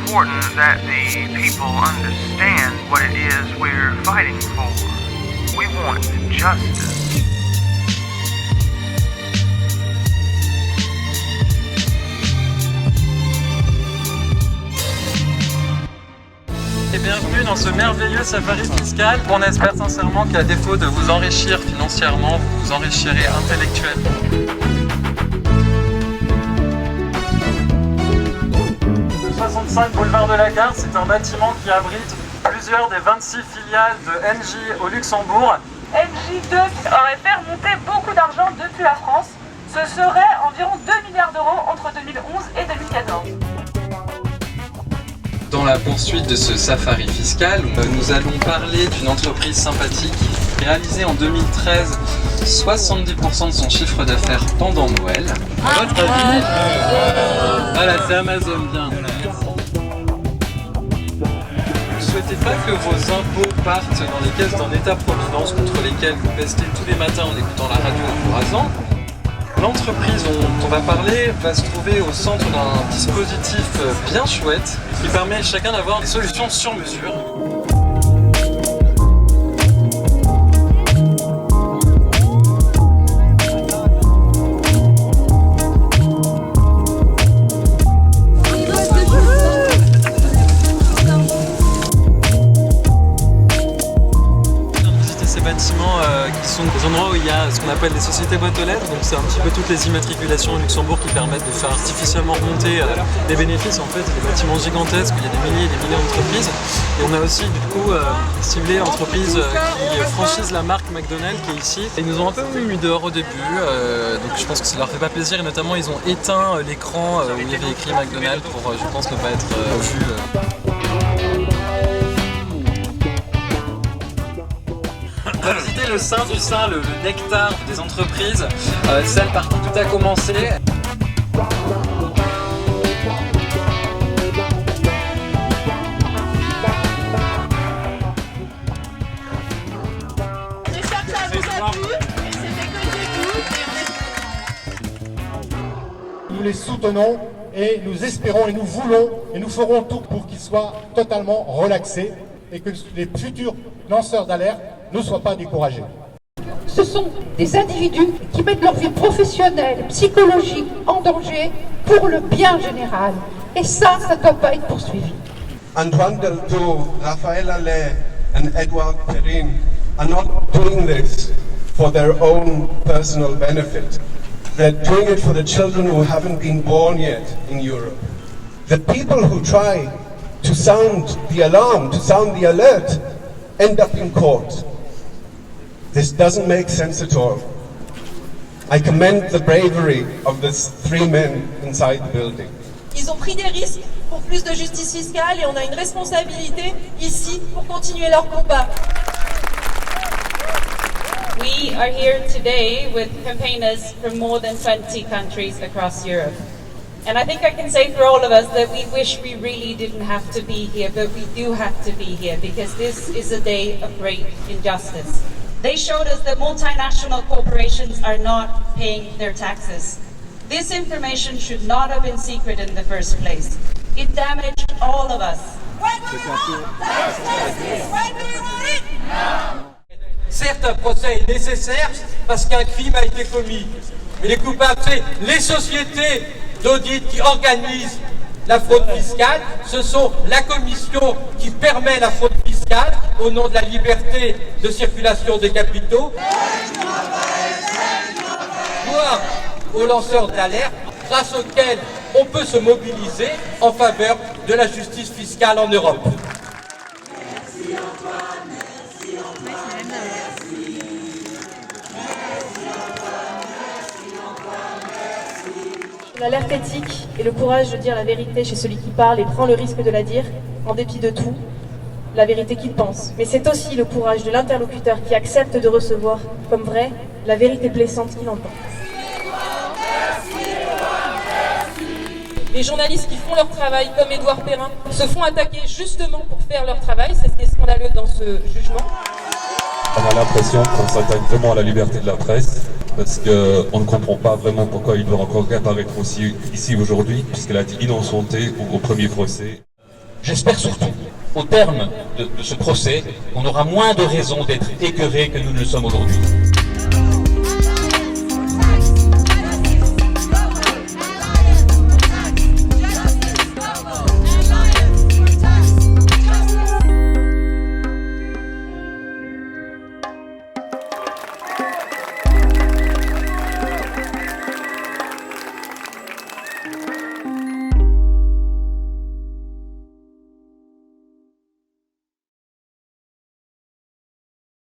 important that the people understand what it is we're fighting for. We want justice. Et bienvenue dans ce merveilleux safari fiscal. On espère sincèrement qu'à défaut de vous enrichir financièrement, vous vous enrichirez intellectuellement. Le 65 boulevard de la Gare, c'est un bâtiment qui abrite plusieurs des 26 filiales de Engie au Luxembourg. Engie 2 aurait fait remonter beaucoup d'argent depuis la France. Ce serait environ 2 milliards d'euros entre 2011 et 2014. Dans la poursuite de ce safari fiscal, nous allons parler d'une entreprise sympathique réalisée en 2013 70% de son chiffre d'affaires pendant Noël. À votre avis, voilà, c'est Amazon, bien. Vous ne souhaitez pas que vos impôts partent dans les caisses d'un état-providence contre lesquels vous pestez tous les matins en écoutant la radio en vous rasant? L'entreprise dont on va parler va se trouver au centre d'un dispositif bien chouette qui permet à chacun d'avoir des solutions sur mesure. Bâtiments qui sont des endroits où il y a ce qu'on appelle des sociétés boîtes aux lettres, donc c'est un petit peu toutes les immatriculations au Luxembourg qui permettent de faire artificiellement remonter les bénéfices. En fait, c'est des bâtiments gigantesques où il y a des milliers et des milliers d'entreprises, et on a aussi du coup ciblé l'entreprise qui franchisent la marque McDonald's qui est ici. Et ils nous ont un peu mis dehors au début, donc je pense que ça leur fait pas plaisir, et notamment ils ont éteint l'écran où il y avait écrit McDonald's pour, je pense, ne pas être vu. On va visiter le sein du sein, le nectar des entreprises, celle par qui tout a commencé. J'espère que ça vous a plu, et c'était que le début. Nous les soutenons et nous espérons et nous voulons et nous ferons tout pour qu'ils soient totalement relaxés et que les futurs lanceurs d'alerte ne soient pas découragés. Ce sont des individus qui mettent leur vie professionnelle, psychologique en danger pour le bien général. Et ça ne doit pas être poursuivi. Antoine Deltour, Raphaël Allais and Edouard Perrin are not doing this for their own personal benefit. They're doing it for the children who haven't been born yet in Europe. The people who try to sound the alarm, to sound the alert, end up in court. This doesn't make sense at all. I commend the bravery of these 3 men inside the building. Ils ont pris des risques pour plus de justice fiscale et on a une responsabilité ici pour continuer leur combat. We are here today with campaigners from more than 20 countries across Europe. And I think I can say for all of us that we wish we really didn't have to be here, but we do have to be here because this is a day of great injustice. They showed us that multinational corporations are not paying their taxes. This information should not have been secret in the first place. It damaged all of us. Certes, un procès est nécessaire parce qu'un crime a été commis, mais les coupables, c'est les sociétés d'audit qui organisent la fraude fiscale, ce sont la commission qui permet la fraude fiscale au nom de la liberté de circulation des capitaux. Voire aux lanceurs d'alerte grâce auxquels on peut se mobiliser en faveur de la justice fiscale en Europe. Merci Antoine, merci Antoine, merci. L'alerte éthique et le courage de dire la vérité chez celui qui parle et prend le risque de la dire, en dépit de tout, la vérité qu'il pense. Mais c'est aussi le courage de l'interlocuteur qui accepte de recevoir comme vrai la vérité blessante qu'il entend. Les journalistes qui font leur travail, comme Édouard Perrin, se font attaquer justement pour faire leur travail. C'est ce qui est scandaleux dans ce jugement. On a l'impression qu'on s'attaque vraiment à la liberté de la presse, parce qu'on ne comprend pas vraiment pourquoi il doit encore réapparaître aussi ici aujourd'hui, puisqu'elle a été innocentée au premier procès. J'espère surtout, au terme de ce procès, on aura moins de raisons d'être écœurés que nous ne le sommes aujourd'hui.